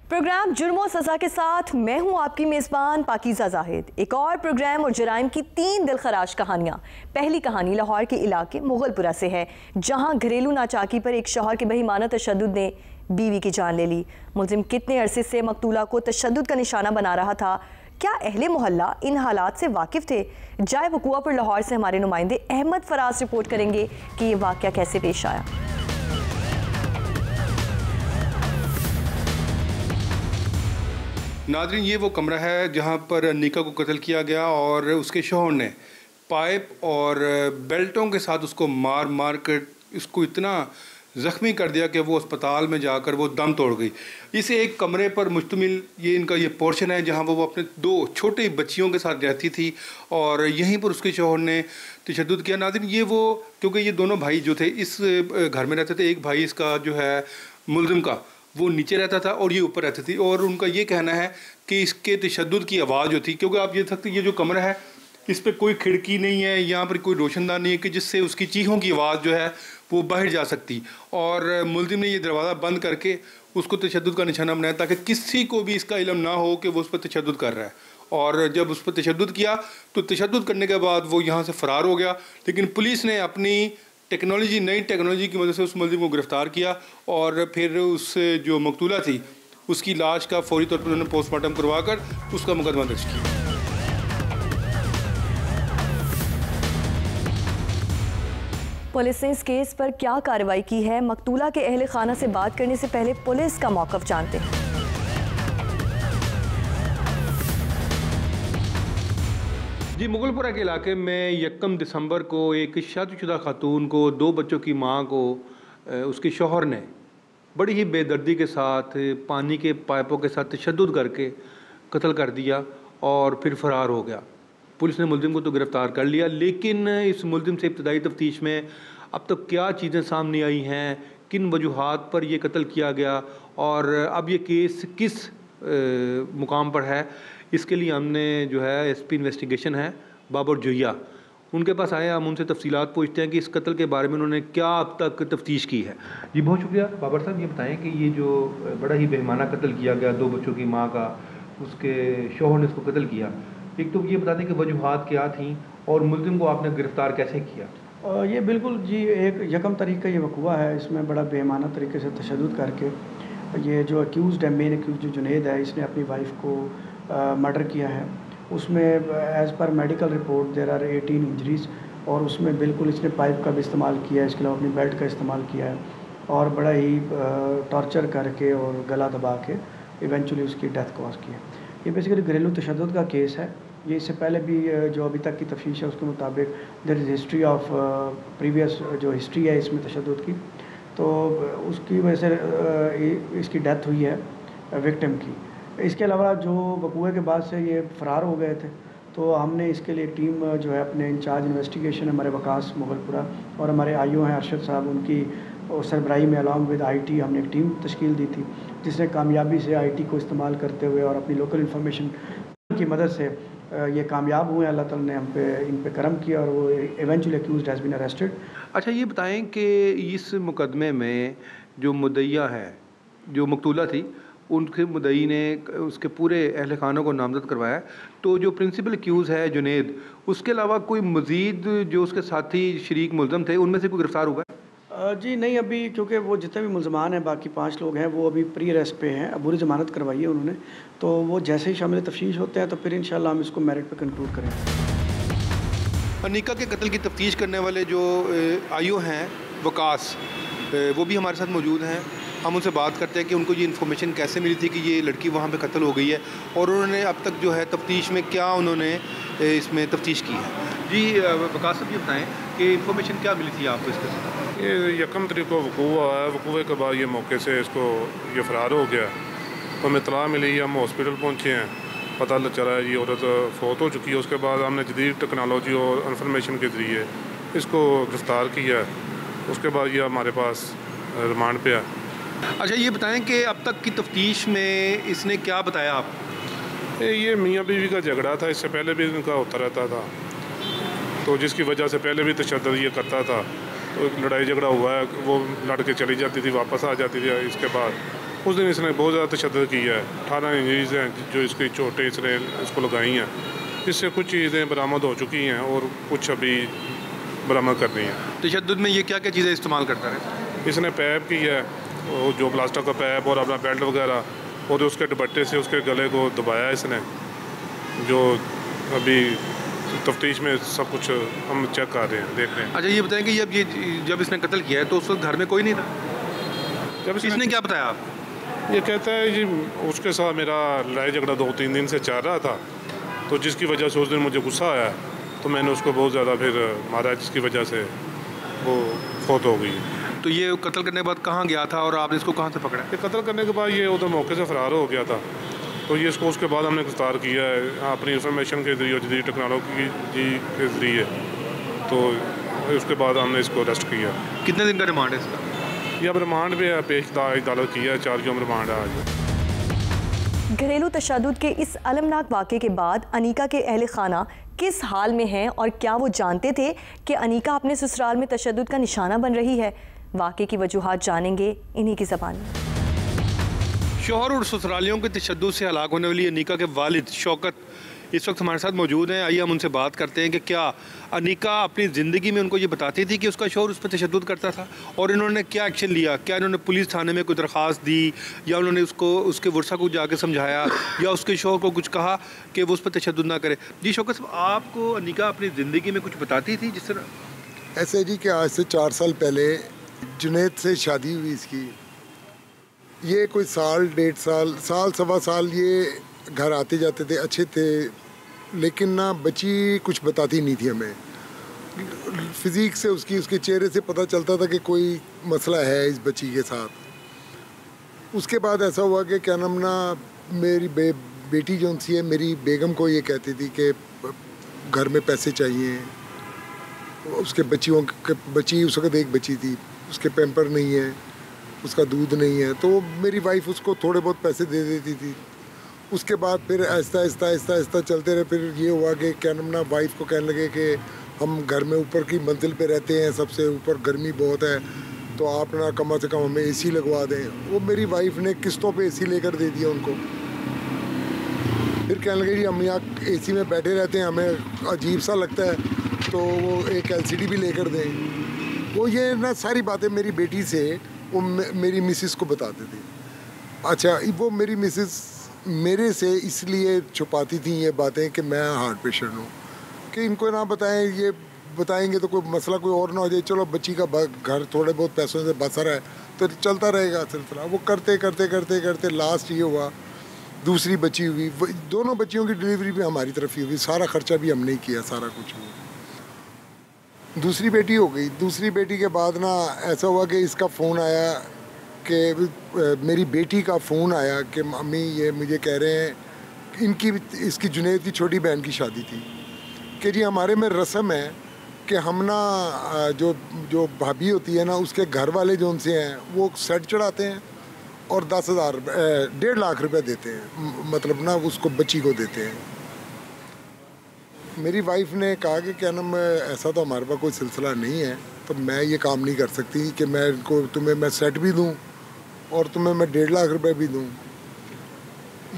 Programme जुर्म और सज़ा के साथ मैं हूं आपकी मेज़बान पाकीज़ा जाहिद। एक और प्रोग्राम और जराइम की 3 दिलखराश कहानियां। पहली कहानी लाहौर के इलाके मुगलपुरा से है, जहां घरेलू नाचाकी पर एक शौहर के बेईमाना तशद्दुद ने बीवी की जान ले ली। मुलजिम कितने अरसे से मकतूला को तशद्दुद का निशाना बना रहा था? क्या अहले मोहल्ला इन हालात से वाकिफ़ थे? जाए वकूआ पर लाहौर से हमारे नुमाइंदे अहमद फराज रिपोर्ट करेंगे कि ये वाक़या कैसे पेश आया। नाज़रीन, ये वो कमरा है जहाँ पर निका को कत्ल किया गया और उसके शौहर ने पाइप और बेल्टों के साथ उसको मार मार कर इसको इतना ज़ख्मी कर दिया कि वो अस्पताल में जाकर वो दम तोड़ गई। इस एक कमरे पर मुश्तमिल ये इनका ये पोर्शन है जहाँ वो अपने 2 छोटी बच्चियों के साथ रहती थी और यहीं पर उसके शौहर ने तशद्दुद किया। नाज़रीन, ये वो क्योंकि ये दोनों भाई जो थे इस घर में रहते थे, एक भाई इसका जो है मुलजिम का वो नीचे रहता था और ये ऊपर रहती थी, और उनका ये कहना है कि इसके तशद्दुद की आवाज़ जो थी, क्योंकि आप ये सकते ये जो कमरा है इस पर कोई खिड़की नहीं है, यहाँ पर कोई रोशनदान नहीं है कि जिससे उसकी चीखों की आवाज़ जो है वो बाहर जा सकती, और मुलजिम ने ये दरवाज़ा बंद करके उसको तशद्दुद का निशाना बनाया ताकि किसी को भी इसका इल्म ना हो कि वो उस पर तशद्दुद कर रहा है। और जब उस पर तशद्दुद किया तो तशद्दुद करने के बाद वो यहाँ से फ़रार हो गया, लेकिन पुलिस ने अपनी नई टेक्नोलॉजी की मदद से उस मुलजिम को गिरफ़्तार किया और फिर उस जो मकतूला थी उसकी लाश का फौरी तौर पर उन्होंने पोस्टमार्टम करवाकर उसका मुकदमा दर्ज किया। पुलिस ने इस केस पर क्या कार्रवाई की है, मकतूला के अहले खाना से बात करने से पहले पुलिस का मौक़िफ़ जानते हैं। जी, मुगलपुरा के इलाके में 1 दिसंबर को एक शादीशुदा खातून को 2 बच्चों की मां को उसके शौहर ने बड़ी ही बेदर्दी के साथ पानी के पाइपों के साथ तशद्दुद करके कत्ल कर दिया और फिर फ़रार हो गया। पुलिस ने मुलजिम को तो गिरफ़्तार कर लिया, लेकिन इस मुलजिम से इब्तदाई तफ्तीश में अब तक क्या चीज़ें सामने आई हैं, किन वजूहात पर यह कत्ल किया गया और अब ये केस किस मुकाम पर है, इसके लिए हमने जो है SP इन्वेस्टिगेशन है बाबर जोया, उनके पास आए। हम उनसे तफसीलात पूछते हैं कि इस कत्ल के बारे में उन्होंने क्या अब तक तफ्तीश की है। जी, बहुत शुक्रिया बाबर साहब। ये बताएं कि ये जो बड़ा ही बेईमाना कत्ल किया गया 2 बच्चों की माँ का, उसके शौहर ने इसको कत्ल किया, एक तो ये बता दें कि वजूहात क्या थी और मुलजिम को आपने गिरफ़्तार कैसे किया? ये बिल्कुल जी एक 1 तारीख का ये वक़ुआ है। इसमें बड़ा बेईमाना तरीके से तशद्दुद करके ये जो अक्यूज़ड है, मेन अक्यूज़ जो जुनैद है, इसने अपनी वाइफ को मर्डर किया है। उसमें as per medical report there are 18 injuries और उसमें बिल्कुल इसने पाइप का भी इस्तेमाल किया है, इसके अलावा अपनी बेल्ट का इस्तेमाल किया है और बड़ा ही टॉर्चर करके और गला दबा के इवेंचुअली उसकी डेथ कॉज की है। ये बेसिकली घरेलू तशद्दुद का केस है। ये इससे पहले भी जो अभी तक की तफ्तीश है उसके मुताबिक there is history of previous जो हिस्ट्री है इसमें तशद्दुद की, तो उसकी वजह से इसकी डेथ हुई है विक्टिम की। इसके अलावा जो वक़ूए के बाद से ये फ़रार हो गए थे, तो हमने इसके लिए टीम जो है अपने इंचार्ज इन्वेस्टिगेशन हमारे वकास मुगलपुरा और हमारे आईओ हैं अरशद साहब, उनकी सरबराही में अलॉन्ग विद IT हमने एक टीम तश्कील दी थी, जिसने कामयाबी से IT को इस्तेमाल करते हुए और अपनी लोकल इन्फॉर्मेशन की मदद से ये कामयाब हुए। अल्लाह ताला ने इन पे करम किया और वो eventually accused has been arrested. अच्छा, ये बताएं कि इस मुकदमे में जो मुद्दईया है, जो मकतूला थी, उनके मुद्दई ने उसके पूरे अहले खानों को नामज़द करवाया, तो जो प्रिंसिपल एक्यूज़ है जुनैद, उसके अलावा कोई मज़ीद जो उसके साथी शरीक मुलज़म थे उनमें से कोई गिरफ़्तार हुआ है? जी नहीं, अभी क्योंकि वो जितने भी मुल्ज़मान हैं, बाकी 5 लोग हैं, वो अभी प्री अरेस्ट पे हैं, अबूरी ज़मानत करवाई है उन्होंने, तो वो जैसे ही शामिल तफ्तीश होते हैं तो फिर इंशाल्लाह हम इसको मेरिट पे कंक्लूड करेंगे। निका के कत्ल की तफ्तीश करने वाले जो आईओ हैं वकास, वो भी हमारे साथ मौजूद हैं। हम उनसे बात करते हैं कि उनको ये इन्फॉर्मेशन कैसे मिली थी कि ये लड़की वहाँ पे कत्ल हो गई है और उन्होंने अब तक जो है तफ्तीश में क्या उन्होंने इसमें तफ्तीश की है। जी वकास साहब, ये बताएं कि इन्फॉर्मेशन क्या मिली थी आपको इसके साथ? ये 1 तारीख को वक़ूआ है, वक़ूए के बाद ये मौके से इसको ये फ़रार हो गया, तो हमें इत्तला मिली, हम हॉस्पिटल पहुँचे हैं, पता चला है ये औरत फ़ौत हो चुकी है। उसके बाद हमने जदीद टेक्नोलॉजी और इन्फॉर्मेशन के ज़रिए इसको गिरफ़्तार किया, उसके बाद ये हमारे पास रिमांड पे है। अच्छा, ये बताएं कि अब तक की तफ्तीश में इसने क्या बताया आप? ये मियाँ बीवी का झगड़ा था, इससे पहले भी इनका होता रहता था, तो जिसकी वजह से पहले भी तशद्दुद ये करता था, तो लड़ाई झगड़ा हुआ है, वो लड़ के चली जाती थी, वापस आ जाती थी। इसके बाद उस दिन इसने बहुत ज़्यादा तशद्दुद किया है। 18 इंजरीज हैं जो इसकी चोटें इसने इसको लगाई हैं। इससे कुछ चीज़ें बरामद हो चुकी हैं और कुछ अभी बरामद करनी है। तशद्दुद में ये क्या क्या चीज़ें इस्तेमाल करता है? इसने पैप किया है, वो जो प्लास्टिक का पैप और अपना बेल्ट वगैरह, और उसके दुपट्टे से उसके गले को दबाया इसने, जो अभी तफ्तीश में सब कुछ हम चेक कर रहे हैं, देख रहे हैं। अच्छा ये बताएं कि जब इसने कत्ल किया है तो उस वक्त घर में कोई नहीं था? जब इसने क्या बताया आपको? ये कहता है जी उसके साथ मेरा लड़ाई झगड़ा 2-3 दिन से चल रहा था, तो जिसकी वजह से उस दिन मुझे गुस्सा आया तो मैंने उसको बहुत ज़्यादा फिर मारा, जिसकी वजह से वो फौत हो गई। तो ये कत्ल करने के बाद कहाँ गया था और आपने इसको कहाँ से पकड़ा? ये कत्ल करने के बाद ये उधर मौके से फ़रार हो गया था, तो ये इसको उसके बाद हमने गिरफ्तार किया है अपनी इंफॉर्मेशन के ज़रिए, जदीद टेक्नोलॉजी के ज़रिए, तो उसके बाद हमने इसको अरेस्ट किया। कितने दिन का रिमांड है इसका? ये अब रिमांड पे पेश अदालत किया है, 4 जुर्म रिमांड है आज। घरेलू तशद्दुद के इस अलमनाक वाक़े के बाद अनीका के अहल खाना किस हाल में हैं और क्या वो जानते थे कि अनीका अपने ससुराल में तशद्दुद का निशाना बन रही है? वाक़े की वजूहात जानेंगे इन्हीं की ज़बान में। शौहर और ससुरालियों के तशद्दुद से हलाक होने वाली अनीका के वालिद शौकत इस वक्त हमारे साथ मौजूद हैं। आइए हम उनसे बात करते हैं कि क्या अनीका अपनी ज़िंदगी में उनको ये बताती थी कि उसका शौहर उस पर तशद्दुद करता था, और इन्होंने क्या एक्शन लिया? क्या इन्होंने पुलिस थाने में कोई दरख्वास्त दी, या उन्होंने उसको उसके वर्षा को जाके समझाया, या उसके शौहर को कुछ कहा कि वो उस पर तशद्दुद ना करे? जी शौकत साहब, आपको अनीका अपनी ज़िंदगी में कुछ बताती थी जिस तरह? ऐसे जी कि आज से 4 साल पहले जुनैद से शादी हुई इसकी। ये कोई साल 1.5 साल सवा साल ये घर आते जाते थे, अच्छे थे, लेकिन ना बच्ची कुछ बताती नहीं थी हमें। फिज़िक से उसके चेहरे से पता चलता था कि कोई मसला है इस बच्ची के साथ। उसके बाद ऐसा हुआ कि क्या नाम ना मेरी बेटी जो सी है, मेरी बेगम को ये कहती थी कि घर में पैसे चाहिए, उसके बच्ची उस वक्त एक बच्ची थी, उसके पैम्पर नहीं है, उसका दूध नहीं है, तो मेरी वाइफ उसको थोड़े बहुत पैसे दे देती थी। उसके बाद फिर आहिस्ता चलते रहे। फिर ये हुआ कि क्या नाम ना वाइफ को कहने लगे कि हम घर में ऊपर की मंजिल पे रहते हैं, सबसे ऊपर गर्मी बहुत है, तो आप ना कम से कम हमें एसी लगवा दें। वो मेरी वाइफ ने किस्तों पे एसी लेकर दे दिया उनको। फिर कहने लगे जी हम यहाँ एसी में बैठे रहते हैं, हमें अजीब सा लगता है, तो वो एक LCD भी लेकर दें। वो ये ना सारी बातें मेरी बेटी से वो मेरी मिसिस को बताते थे। अच्छा, वो मेरी मिसिस मेरे से इसलिए छुपाती थी ये बातें कि मैं हार्ट पेशेंट हूँ, कि इनको ना बताएं, ये बताएंगे तो कोई मसला कोई और ना हो जाए। चलो बच्ची का घर थोड़े बहुत पैसों से बसा रहा है तो चलता रहेगा सिलसिला। वो करते लास्ट ये हुआ, दूसरी बच्ची हुई। दोनों बच्चियों की डिलीवरी भी हमारी तरफ ही हुई, सारा खर्चा भी हमने ही किया, सारा कुछ हुआ। दूसरी बेटी हो गई। दूसरी बेटी के बाद ना ऐसा हुआ कि इसका फ़ोन आया कि मेरी बेटी का फ़ोन आया कि मम्मी ये मुझे कह रहे हैं इसकी जुनैद की छोटी बहन की शादी थी, कि जी हमारे में रस्म है कि हम ना जो भाभी होती है ना, उसके घर वाले जो उनसे हैं वो सेट चढ़ाते हैं और 1.5 लाख रुपए देते हैं, मतलब ना उसको बच्ची को देते हैं। मेरी वाइफ ने कहा कि क्या नाम ऐसा तो हमारे पास कोई सिलसिला नहीं है, तो मैं ये काम नहीं कर सकती कि मैं इनको तुम्हें मैं सेट भी दूं और तुम्हें मैं 1.5 लाख रुपए भी दूं।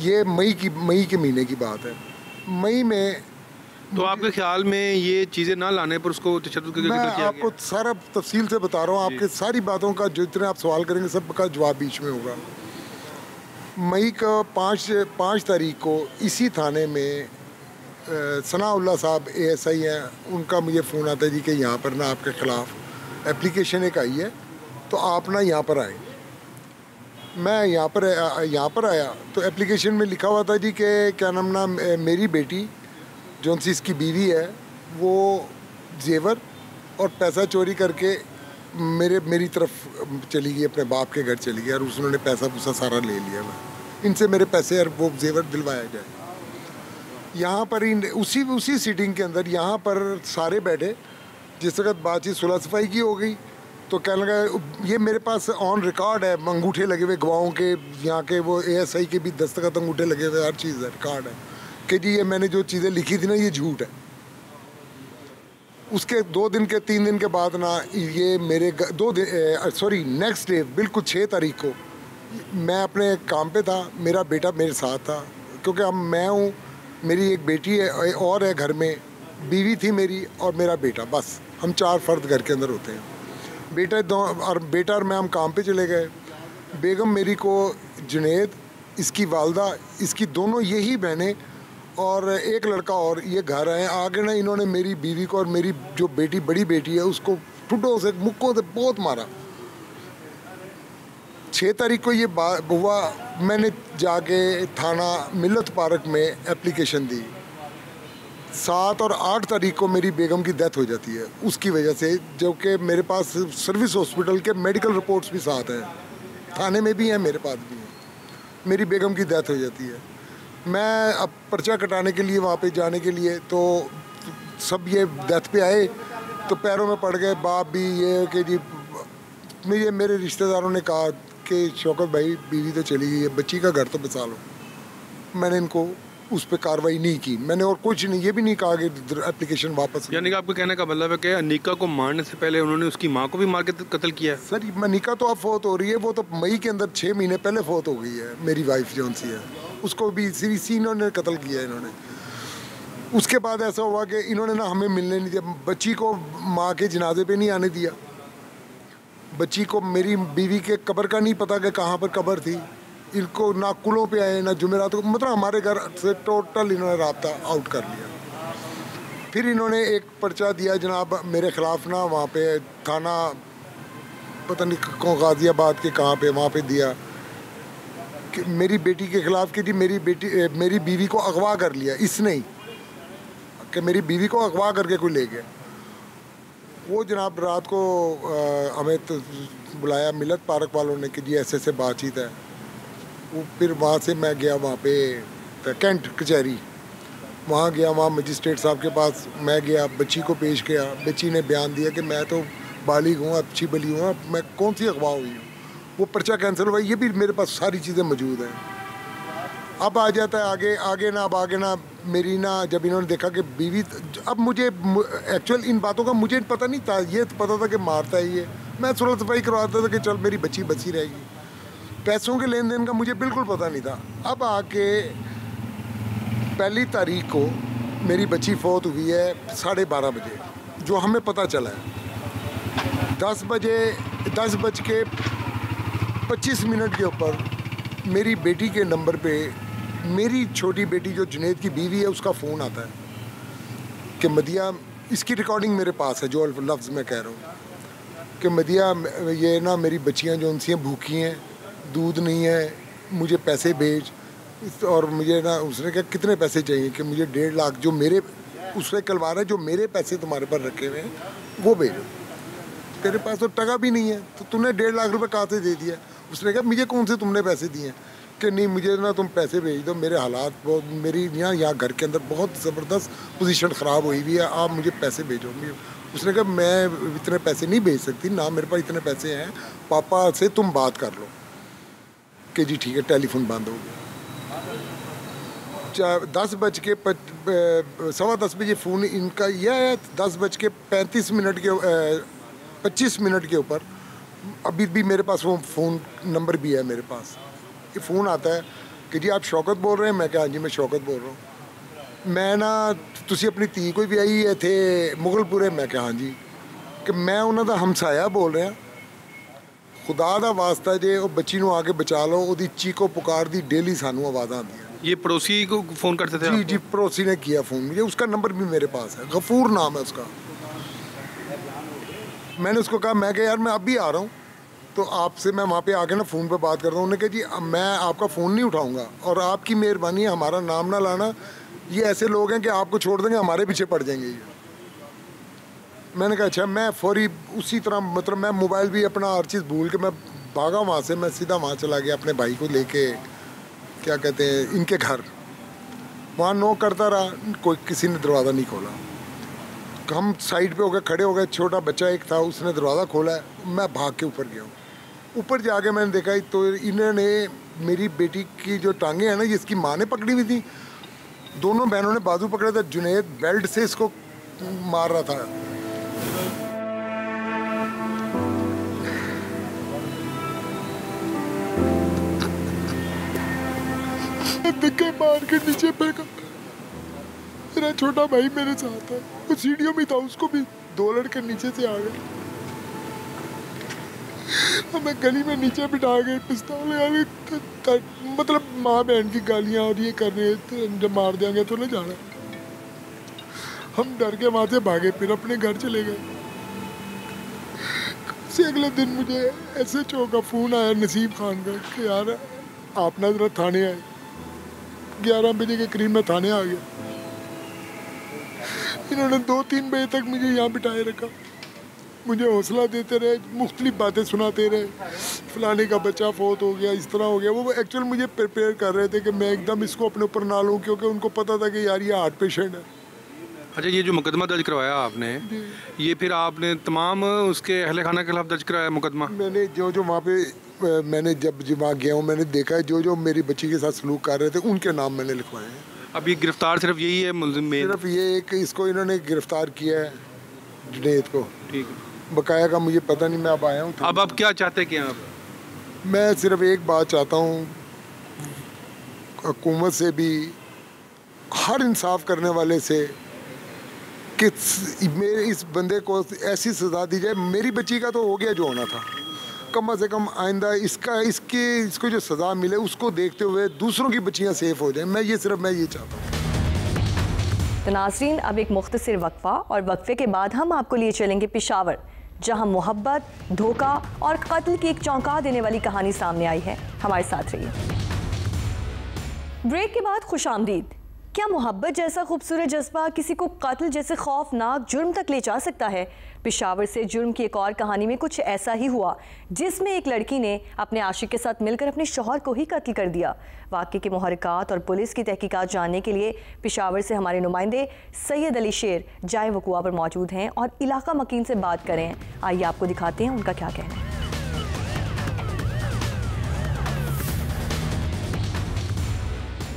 ये मई के महीने की बात है। मई में तो आपके ख्याल में ये चीज़ें ना लाने पर उसको तशद्दुद का मैं आपको सारा तफसील से बता रहा हूँ, आपके सारी बातों का जितने आप सवाल करेंगे सब का जवाब बीच में होगा। मई का 5 तारीख को इसी थाने में सनाउल्लाह साहब ASI हैं, उनका मुझे फ़ोन आता है जी कि यहाँ पर ना आपके ख़िलाफ़ एप्लीकेशन एक आई है, तो आप ना यहाँ पर आए। मैं यहाँ पर आया तो एप्लीकेशन में लिखा हुआ था जी कि क्या नाम ना मेरी बेटी जो सी इसकी बीवी है वो जेवर और पैसा चोरी करके मेरी तरफ चली गई, अपने बाप के घर चली गई, और उसने पैसा पूसा सारा ले लिया। मैं इनसे मेरे पैसे और वो जेवर दिलवाया गया। यहाँ पर उसी सीटिंग के अंदर यहाँ पर सारे बैठे, जिस वक्त बातचीत सुलह सफाई की हो गई तो कहने लगा ये मेरे पास ऑन रिकॉर्ड है, अंगूठे लगे हुए गवाहों के, यहाँ के वो ASI के भी दस्तखत अंगूठे लगे हुए, हर चीज़ है, रिकॉर्ड है कि जी ये मैंने जो चीज़ें लिखी थी ना ये झूठ है। उसके 2 दिन के 3 दिन के बाद ना ये मेरे नेक्स्ट डे बिल्कुल 6 तारीख को मैं अपने काम पे था, मेरा बेटा मेरे साथ था, क्योंकि अब मैं हूँ, मेरी एक बेटी है और है घर में, बीवी थी मेरी और मेरा बेटा, बस हम 4 फर्द घर के अंदर होते हैं। बेटा और मैं हम काम पे चले गए। बेगम मेरी को जुनेद, इसकी वालदा, इसकी दोनों यही बहनें और एक लड़का और ये घर आए। आगे ना इन्होंने मेरी बीवी को और मेरी जो बेटी बड़ी बेटी है उसको ठुड्डों से मुक्कों से बहुत मारा। 6 तारीख को ये बात हुआ, मैंने जाके थाना मिल्लत पार्क में एप्लीकेशन दी। 7 और 8 तारीख को मेरी बेगम की डेथ हो जाती है उसकी वजह से, जो कि मेरे पास सर्विस हॉस्पिटल के मेडिकल रिपोर्ट्स भी साथ हैं, थाने में भी हैं, मेरे पास भी हैं। मेरी बेगम की डेथ हो जाती है। मैं अब पर्चा कटाने के लिए वहाँ पे जाने के लिए तो सब ये डेथ पे आए तो पैरों में पड़ गए, बाप भी ये कि जी मेरे रिश्तेदारों ने कहा कि शौकत भाई बीवी तो चली गई है, बच्ची का घर तो बचा लो। मैंने इनको उस पर कार्रवाई नहीं की, मैंने और कुछ नहीं, ये भी नहीं कहा कि एप्लीकेशन वापस। यानी कि आपको कहने का मतलब है कि अनिका को मारने से पहले उन्होंने उसकी माँ को भी मार के कत्ल किया है? सर अनिका तो अब फोत हो रही है, वो तो मई के अंदर 6 महीने पहले फोत हो गई है। मेरी वाइफ जौन सी है उसको भी इसी इन्होंने कत्ल किया है इन्होंने। उसके बाद ऐसा हुआ कि इन्होंने ना हमें मिलने नहीं दिया, बच्ची को माँ के जनाजे पे नहीं आने दिया, बच्ची को मेरी बीवी के कब्र का नहीं पता कि कहाँ पर कब्र थी, इनको ना कुलों पे आए ना जुमेरात को, मतलब हमारे घर से टोटल इन्होंने राब्ता आउट कर लिया। फिर इन्होंने एक पर्चा दिया जनाब मेरे ख़िलाफ़ ना, वहाँ पे थाना पता नहीं कौन गाज़ियाबाद के कहाँ पे, वहाँ पे दिया कि मेरी बेटी के ख़िलाफ़ कि जी मेरी बीवी को अगवा कर लिया इसने ही, कि मेरी बीवी को अगवा करके कोई ले गया। वो जनाब रात को हमें तो बुलाया मिलत पार्क वालों ने कि जी ऐसे बातचीत है। वो फिर वहाँ से मैं गया वहाँ पे कैंट कचहरी, वहाँ गया, वहाँ मजिस्ट्रेट साहब के पास मैं गया, बच्ची को पेश किया। बच्ची ने बयान दिया कि मैं तो बालिग हूँ, अच्छी बली हूँ, मैं कौन सी अगवा हुई हूँ। वो पर्चा कैंसिल हुआ, ये भी मेरे पास सारी चीज़ें मौजूद हैं। अब आ जाता है आगे ना मेरी ना, जब इन्होंने देखा कि बीवी, अब मुझे एक्चुअल इन बातों का मुझे पता नहीं था, ये पता था कि मारता है ये, मैं सुलह सफाई करवाता था कि चल मेरी बच्ची बची रहेगी, पैसों के लेन देन का मुझे बिल्कुल पता नहीं था। अब आके 1 तारीख को मेरी बच्ची फौत हुई है 12:30 बजे, जो हमें पता चला है। 10:25 के ऊपर मेरी बेटी के नंबर पे मेरी छोटी बेटी जो जुनेद की बीवी है उसका फ़ोन आता है कि मदिया, इसकी रिकॉर्डिंग मेरे पास है जो लफ्ज़ मैं कह रहा हूँ कि मदिया ये ना मेरी बच्चियाँ जो उनसी भूखी हैं, दूध नहीं है, मुझे पैसे भेज। और मुझे ना उसने कहा कितने पैसे चाहिए, कि मुझे 1.5 लाख जो मेरे उससे कलवा रहा है, जो मेरे पैसे तुम्हारे पर रखे हुए हैं वो भेजो, तेरे पास तो टका भी नहीं है तो तूने 1.5 लाख रुपए कहाँ से दे दिया। उसने कहा मुझे कौन से तुमने पैसे दिए हैं, कि नहीं मुझे ना तुम पैसे भेज दो, मेरे हालात बहुत, मेरी यहाँ घर के अंदर बहुत ज़बरदस्त पोजीशन ख़राब हुई हुई है, आप मुझे पैसे भेजो। उसने कहा मैं इतने पैसे नहीं भेज सकती ना, मेरे पास इतने पैसे हैं, पापा से तुम बात कर लो। कि जी ठीक है, टेलीफोन बंद हो गया। 10:10 बजे फ़ोन इनका यह है, 10:35 के 25 मिनट के ऊपर अभी भी मेरे पास वो फ़ोन नंबर भी है मेरे पास। ये फ़ोन आता है कि जी आप शौकत बोल रहे हैं, मैं कहा हाँ जी मैं शौकत बोल रहा हूँ, मैं ना तुसी अपनी धी कोई भी आई है थे मुगलपुरे, मैं कहा हाँ जी, कि मैं उन्होंने हमसाया बोल रहा, खुदा दा वास्ता जे वो बच्ची नूं आके बचा लो, ओदी चीको पुकार दी डेली सानू आवाज़ां आंदियां। ये पड़ोसी को फ़ोन करते थे? जी पड़ोसी ने किया फ़ोन मुझे, उसका नंबर भी मेरे पास है, गफूर नाम है उसका। मैंने उसको कहा, मैं यार मैं अभी आ रहा हूँ तो आपसे मैं वहाँ पे आके ना फ़ोन पे बात करता हूँ। उन्होंने कहा जी मैं आपका फ़ोन नहीं उठाऊँगा और आपकी मेहरबानी है, हमारा नाम ना लाना, ये ऐसे लोग हैं कि आपको छोड़ देंगे, हमारे पीछे पड़ जाएंगे ये। मैंने कहा अच्छा। मैं फौरी उसी तरह मतलब मैं मोबाइल भी अपना हर चीज़ भूल के मैं भागा वहाँ से, मैं सीधा वहाँ चला गया अपने भाई को लेके, क्या कहते हैं इनके घर। वहाँ नॉक करता रहा, कोई किसी ने दरवाज़ा नहीं खोला। हम साइड पे हो गए, खड़े हो गए, छोटा बच्चा एक था उसने दरवाज़ा खोला है, मैं भाग के ऊपर गया हूँ। ऊपर जाके मैंने देखा तो इन्होंने मेरी बेटी की जो टांगे हैं ना, जिसकी माँ ने पकड़ी हुई थी, दोनों बहनों ने बाजू पकड़ा था, जुनेद बेल्ट से इसको मार रहा था। धक्के मार के नीचे फेंका। मेरा छोटा भाई मेरे साथ है, वो सीढ़ियों में था, उसको भी 2 लड़के नीचे से आ गए, हमें गली में नीचे बिठा गए, पिस्तौल मतलब माँ बहन की गालियाँ और ये कर रहे थे, जब मार देंगे तो नहीं जाना। हम डर के वहाँ से भागे, फिर अपने घर चले गए। अगले दिन मुझे SHO का फ़ोन आया नसीब खान का कि यार आप ना ज़रा थाने आए। 11 बजे के करीब मैं थाने आ गया। इन्होंने 2-3 बजे तक मुझे यहाँ बिठाए रखा, मुझे हौसला देते रहे, मुख्तलिफ बातें सुनाते रहे, फलाने का बच्चा फौत हो गया, इस तरह हो गया। वो एक्चुअल मुझे प्रिपेयर कर रहे थे कि मैं एकदम इसको अपने ऊपर ना लूँ, क्योंकि उनको पता था कि यार ये हार्ट पेशेंट है। अच्छा, ये जो मुकदमा दर्ज करवाया आपने, ये फिर आपने तमाम उसके अहले खाना के खिलाफ दर्ज कराया मुकदमा? मैंने जो वहाँ पे मैंने जब वहाँ गया हूँ, मैंने देखा है जो मेरी बच्ची के साथ सलूक कर रहे थे, उनके नाम मैंने लिखवाए हैं। अब ये गिरफ्तार सिर्फ यही है मुलजिम में? सिर्फ ये एक इसको इन्होंने गिरफ्तार किया है, जुनैद को। ठीक है, बकाया का मुझे पता नहीं, मैं अब आया हूँ। अब आप क्या चाहते हैं कि आप? मैं सिर्फ एक बात चाहता हूँ, हुकूमत से भी, हर इंसाफ करने वाले से, कि मेरे इस बंदे को ऐसी सज़ा दी जाए। मेरी बच्ची का तो हो गया जो होना था, कम से कम आइंदा इसको जो सज़ा मिले उसको देखते हुए दूसरों की बच्चियाँ सेफ हो जाएं। मैं ये चाहता हूँ। तो नाज़रीन, अब एक मुख्तसर वक्फा, और वक्फे के बाद हम आपको लिए चलेंगे पेशावर, जहां मोहब्बत, धोखा और कत्ल की एक चौंका देने वाली कहानी सामने आई है। हमारे साथ रहिए। ब्रेक के बाद खुशामदीद। क्या मोहब्बत जैसा खूबसूरत जज्बा किसी को कत्ल जैसे खौफनाक जुर्म तक ले जा सकता है? पेशावर से जुर्म की एक और कहानी में कुछ ऐसा ही हुआ, जिसमें एक लड़की ने अपने आशिक के साथ मिलकर अपने शौहर को ही कत्ल कर दिया। वाक़े के मुहर्रिकात और पुलिस की तहकीकात जानने के लिए पेशावर से हमारे नुमाइंदे सैयद अली शेर जाए वक़ुआ पर मौजूद हैं और इलाका मकीन से बात करें। आइए आपको दिखाते हैं उनका क्या कहना है।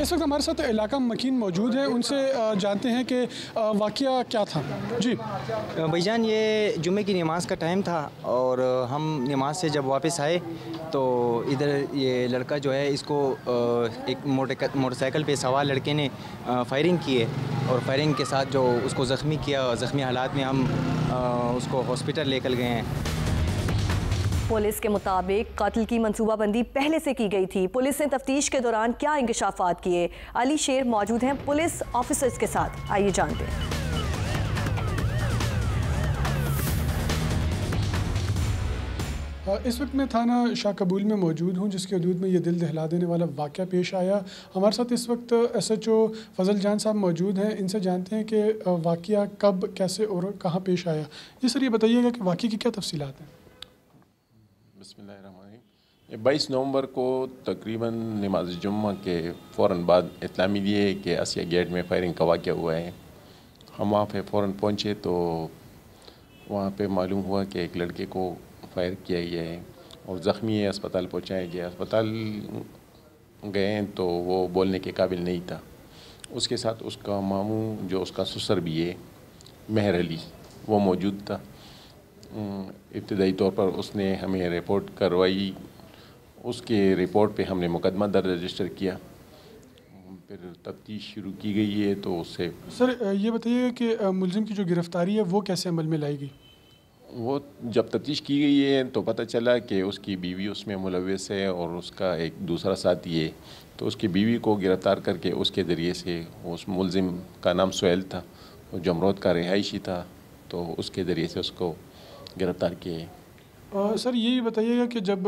इस वक्त हमारे साथ इलाका मकीन मौजूद है, उनसे जानते हैं कि वाक़या क्या था। जी भाईजान, ये जुमे की नमाज़ का टाइम था और हम नमाज से जब वापस आए तो इधर ये लड़का जो है, इसको एक मोटरसाइकिल पे सवार लड़के ने फायरिंग की है और फायरिंग के साथ जो उसको ज़ख्मी किया, ज़ख्मी हालात में हम उसको हॉस्पिटल लेकर गए हैं। पुलिस के मुताबिक कत्ल की मंसूबाबंदी पहले से की गई थी। पुलिस ने तफ्तीश के दौरान क्या इंकशाफात किए? अली शेर मौजूद हैं पुलिस ऑफिसर्स के साथ, आइए जानते हैं। इस वक्त मैं थाना शाह कबूल में मौजूद हूँ, जिसके हदूद में ये दिल दहला देने वाला वाक़या पेश आया। हमारे साथ इस वक्त SHO फजल जान साहब मौजूद हैं, इनसे जानते हैं कि वाक़या कब, कैसे और कहाँ पेश आया। जी सर, ये बताइएगा कि वाक़ये की क्या तफसीलात हैं? बिस्मिल्लाहिर्रहमानिर्रहीम। 22 नवंबर को तकरीबन नमाज जुम्मा के फ़ौरन बाद इत्तला मिली है कि आसिया गेट में फायरिंग का वाक़या हुआ है। हम वहाँ पे फ़ौरन पहुँचे तो वहाँ पे मालूम हुआ कि एक लड़के को फायर किया गया है और ज़ख्मी है, अस्पताल पहुँचाया गया। अस्पताल गए तो वो बोलने के काबिल नहीं था। उसके साथ उसका मामू जो उसका ससुर भी है, मेहर अली, वो मौजूद था। इब्तदाई तौर पर उसने हमें रिपोर्ट करवाई, उसके रिपोर्ट पे हमने मुकदमा दर्ज रजिस्टर किया, फिर तफ्तीश शुरू की गई है। तो उससे सर ये बताइए कि मुलजिम की जो गिरफ़्तारी है वो कैसे अमल में लाई गई? वो जब तफ्तीश की गई है तो पता चला कि उसकी बीवी उसमें मुलव्वस है और उसका एक दूसरा साथी है। तो उसकी बीवी को गिरफ़्तार करके उसके ज़रिए से, उस मुलजिम का नाम सुहेल था, वो जमरोद का रिहायशी था, तो उसके ज़रिए से उसको गिरफ़्तार किए। सर ये बताइएगा कि जब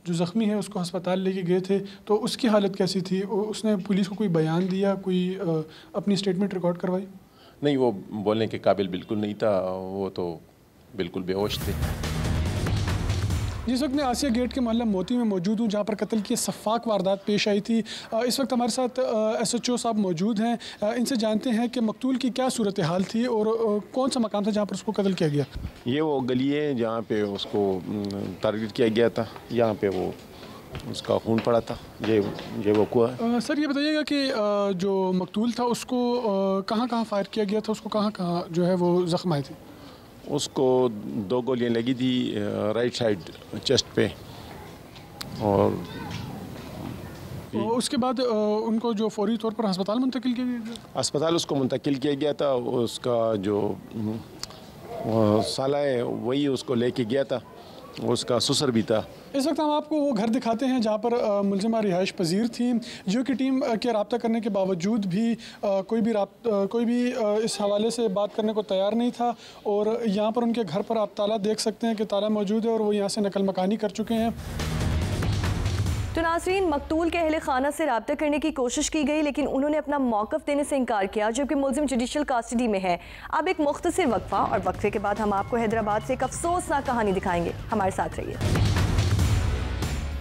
जो ज़ख्मी है उसको अस्पताल लेके गए थे तो उसकी हालत कैसी थी? उसने पुलिस को कोई बयान दिया, कोई अपनी स्टेटमेंट रिकॉर्ड करवाई? नहीं, वो बोलने के काबिल बिल्कुल नहीं था, वो तो बिल्कुल बेहोश थे। जिस वक्त मैं आसिया गेट के मोहल्ला मोती में मौजूद हूँ, जहाँ पर कत्ल की सफ़ाक वारदात पेश आई थी, इस वक्त हमारे साथ SHO साहब मौजूद हैं। इनसे जानते हैं कि मकतूल की क्या सूरत हाल थी और कौन सा मकाम था जहाँ पर उसको कत्ल किया गया? ये वो गली है जहाँ पे उसको टारगेट किया गया था, यहाँ पे वो उसका खून पड़ा था। ये वक़ुआ। सर ये बताइएगा कि जो मकतूल था उसको कहाँ कहाँ फायर किया गया था, उसको कहाँ कहाँ जो है वो ज़ख्म आए थे? उसको 2 गोलियाँ लगी थी राइट साइड चेस्ट पे और उसके बाद उनको जो फौरी तौर पर अस्पताल मुंतकिल किया गया? अस्पताल उसको मुंतकिल किया गया था। उसका जो साला है वही उसको लेके गया था, उसका ससुर भी था। इस वक्त हम आपको वो घर दिखाते हैं जहाँ पर मुलजिमा रिहाइश पजीर थी, जो कि टीम के रब्ता करने के बावजूद भी कोई भी इस हवाले से बात करने को तैयार नहीं था। और यहाँ पर उनके घर पर आप ताला देख सकते हैं कि ताला मौजूद है और वो यहाँ से नकल मकानी कर चुके हैं। तो नाज़रीन, मकतूल के अहले खाना से रब्ता करने की कोशिश की गई, लेकिन उन्होंने अपना मौक़िफ़ देने से इनकार किया, जबकि मुलजिम जुडिशल कस्टडी में है। अब एक मुख्तसर वक्फा और वक्फे के बाद हम आपको हैदराबाद से एक अफसोसनाक कहानी दिखाएंगे। हमारे साथ रहिए।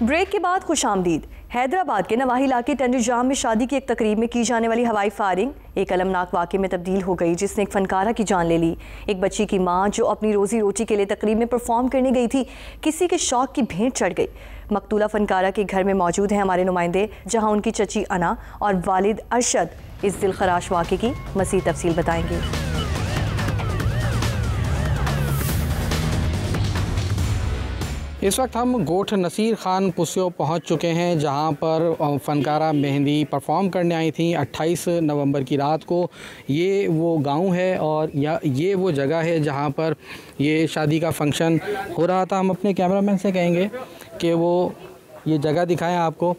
ब्रेक के बाद खुशामदीद। हैदराबाद के नवाही इलाके टेंडर जाम में शादी की एक तकरीब में की जाने वाली हवाई फायरिंग एक अलमनाक वाक़े में तब्दील हो गई, जिसने एक फनकारा की जान ले ली। एक बच्ची की मां जो अपनी रोजी रोटी के लिए तकरीब में परफॉर्म करने गई थी, किसी के शौक की भेंट चढ़ गई। मकतूला फनकारा के घर में मौजूद हैं हमारे नुमाइंदे, जहां उनकी चची अना और वालिद अरशद इस दिलखराश वाक़े की मज़ीद तफसील बताएंगे। इस वक्त हम गोठ नसीर खान पुसियो पहुंच चुके हैं, जहां पर फ़नकारा मेहंदी परफॉर्म करने आई थी 28 नवंबर की रात को। ये वो गांव है और ये वो जगह है जहां पर ये शादी का फंक्शन हो रहा था। हम अपने कैमरामैन से कहेंगे कि वो ये जगह दिखाएं आपको।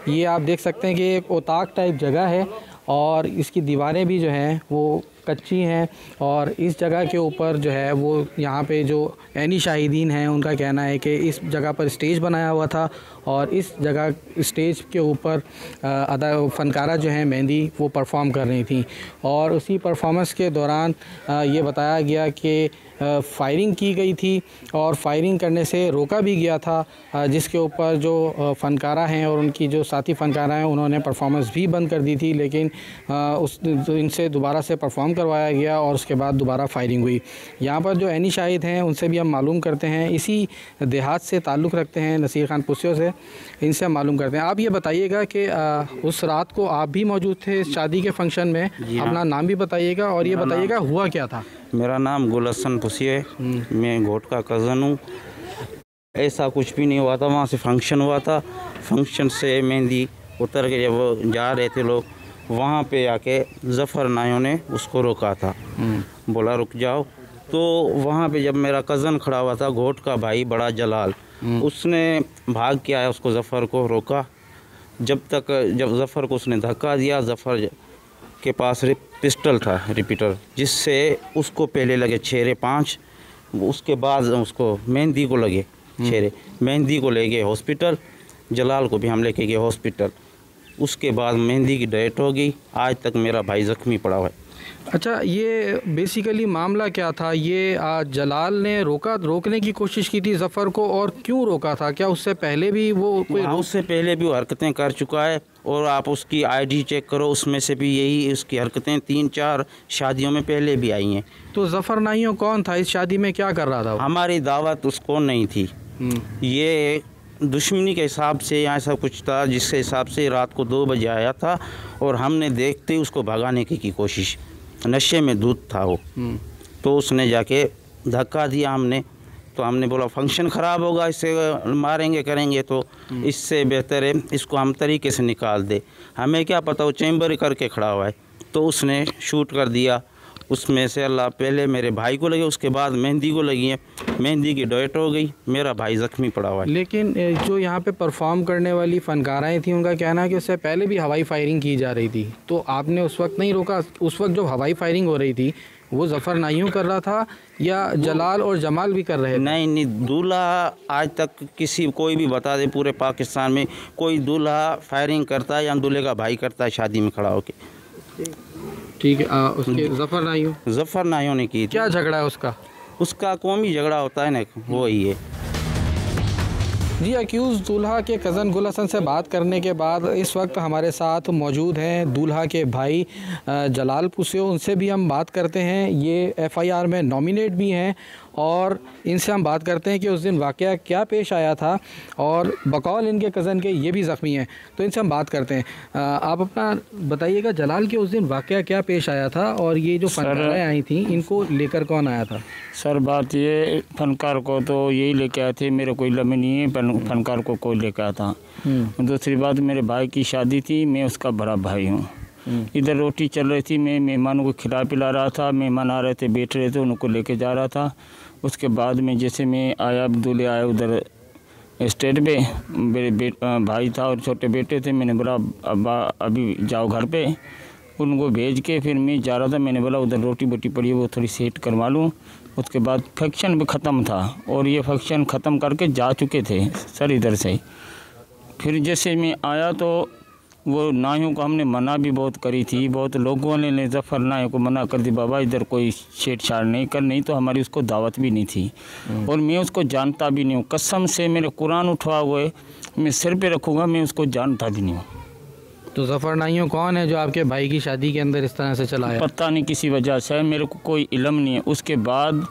ये आप देख सकते हैं कि एक ओताक टाइप जगह है और इसकी दीवारें भी जो हैं वो कच्ची हैं। और इस जगह के ऊपर जो है वो यहाँ पे जो ऐनी शाहिदीन हैं उनका कहना है कि इस जगह पर स्टेज बनाया हुआ था और इस जगह स्टेज के ऊपर फ़नकारा जो है मेहंदी वो परफॉर्म कर रही थी। और उसी परफॉर्मेंस के दौरान ये बताया गया कि फायरिंग की गई थी और फायरिंग करने से रोका भी गया था, जिसके ऊपर जो फ़नकारा हैं और उनकी जो साथी फ़नकारा हैं उन्होंने परफॉर्मेंस भी बंद कर दी थी, लेकिन इनसे दोबारा से परफॉर्म करवाया गया और उसके बाद दोबारा फायरिंग हुई। यहाँ पर जो ऐनी शाहिद हैं उनसे भी हम मालूम करते हैं, इसी देहात से ताल्लुक़ रखते हैं, नसीर खान पुसियो से, इनसे हम मालूम करते हैं। आप ये बताइएगा कि उस रात को आप भी मौजूद थे इस शादी के फंक्शन में, अपना नाम भी बताइएगा और ये बताइएगा हुआ क्या था। मेरा नाम गुलहसन पुसियो है, मैं घोट का कज़न हूँ। ऐसा कुछ भी नहीं हुआ था, वहाँ से फंक्शन हुआ था। फंक्शन से मेहंदी उतर के जब वो जा रहे थे लोग, वहाँ पे आके ज़फ़र नायों ने उसको रोका था, बोला रुक जाओ। तो वहाँ पे जब मेरा कज़न खड़ा हुआ था, घोट का भाई बड़ा जलाल, उसने भाग के आया, उसको ज़फ़र को रोका। जब ज़फ़र को उसने धक्का दिया, ज़फ़र के पास पिस्टल था रिपीटर, जिससे उसको पहले लगे छेरे 5, उसके बाद उसको मेहंदी को लगे छेरे। मेहंदी को ले गए हॉस्पिटल, जलाल को भी हम लेके गए हॉस्पिटल। उसके बाद मेहंदी की डेथ हो गई। आज तक मेरा भाई ज़ख्मी पड़ा हुआ है। अच्छा, ये बेसिकली मामला क्या था? ये जलाल ने रोकने की कोशिश की थी ज़फ़र को, और क्यों रोका था? क्या उससे पहले भी वो उससे पहले भी वो हरकतें कर चुका है, और आप उसकी आईडी चेक करो, उसमें से भी यही उसकी हरकतें 3-4 शादियों में पहले भी आई हैं। तो ज़फ़र नाइयों कौन था? इस शादी में क्या कर रहा था? हमारी दावत उसको नहीं थी, ये दुश्मनी के हिसाब से यहाँ ऐसा कुछ था, जिसके हिसाब से रात को 2 बजे आया था और हमने देखते ही उसको भगाने की कोशिश, नशे में दूध था वो, तो उसने जाके धक्का दिया। तो हमने बोला फंक्शन ख़राब होगा, इससे मारेंगे करेंगे, तो इससे बेहतर है इसको हम तरीके से निकाल दे। हमें क्या पता वो चैम्बर करके खड़ा हुआ है, तो उसने शूट कर दिया। उसमें से अल्लाह पहले मेरे भाई को लगे, उसके बाद मेहंदी को लगी है, मेहंदी की डेथ हो गई, मेरा भाई ज़ख्मी पड़ा हुआ है। लेकिन जो यहाँ पे परफॉर्म करने वाली फ़नकाराएँ थी, उनका कहना है कि उससे पहले भी हवाई फायरिंग की जा रही थी, तो आपने उस वक्त नहीं रोका? उस वक्त जो हवाई फायरिंग हो रही थी वो ज़फ़र नाइयों कर रहा था या जलाल और जमाल भी कर रहे थे? नहीं, दूल्हा आज तक कोई भी बता दे पूरे पाकिस्तान में कोई दूल्हा फायरिंग करता है या दूल्हे का भाई करता है शादी में खड़ा होके? ठीक है। उसके ज़फ़र नाइयों ने की। क्या झगड़ा है उसका कौमी झगड़ा होता है ना, वो ही है। जी, अक्यूज़ दूल्हा के कज़न गुल हसन से बात करने के बाद इस वक्त हमारे साथ मौजूद हैं दूल्हा के भाई जलाल पुसियो, उनसे भी हम बात करते हैं। ये FIR में नॉमिनेट भी हैं और इनसे हम बात करते हैं कि उस दिन वाक़या क्या पेश आया था, और बकौल इनके कज़न के ये भी ज़ख्मी हैं, तो इनसे हम बात करते हैं। आप अपना बताइएगा जलाल कि उस दिन वाक़या क्या पेश आया था और ये जो फनकारें आई थी इनको लेकर कौन आया था? सर बात ये, फनकार को तो यही लेके आए थे, मेरे कोई लम्हे नहीं है, फनकार को कोई लेकर आया था। दूसरी बात, मेरे भाई की शादी थी, मैं उसका बड़ा भाई हूँ। इधर रोटी चल रही थी, मैं मेहमानों को खिला पिला रहा था, मेहमान आ रहे थे, बैठ रहे थे, उनको लेके जा रहा था। उसके बाद में जैसे मैं आया, दूल्हे आए उधर स्टेट पे, मेरे भाई था और छोटे बेटे थे। मैंने बोला अब्बा अभी जाओ घर पे, उनको भेज के फिर मैं जा रहा था। मैंने बोला उधर रोटी बोटी पड़ी है वो थोड़ी सेट करवा लूँ। उसके बाद फंक्शन भी ख़त्म था और ये फंक्शन ख़त्म करके जा चुके थे सर इधर से। फिर जैसे मैं आया तो वो नाइयों को हमने मना भी बहुत करी थी, बहुत लोगों ने ज़फ़र नाई को मना कर दी, बाबा इधर कोई छेड़छाड़ नहीं कर, नहीं तो हमारी उसको दावत भी नहीं थी और मैं उसको जानता भी नहीं हूँ। कसम से मेरे कुरान उठवा हुए मैं सिर पे रखूँगा, मैं उसको जानता भी नहीं हूँ। तो ज़फ़र नाइयों कौन है जो आपके भाई की शादी के अंदर इस तरह से चला है? पता नहीं, किसी वजह से मेरे को कोई इल्म नहीं है। उसके बाद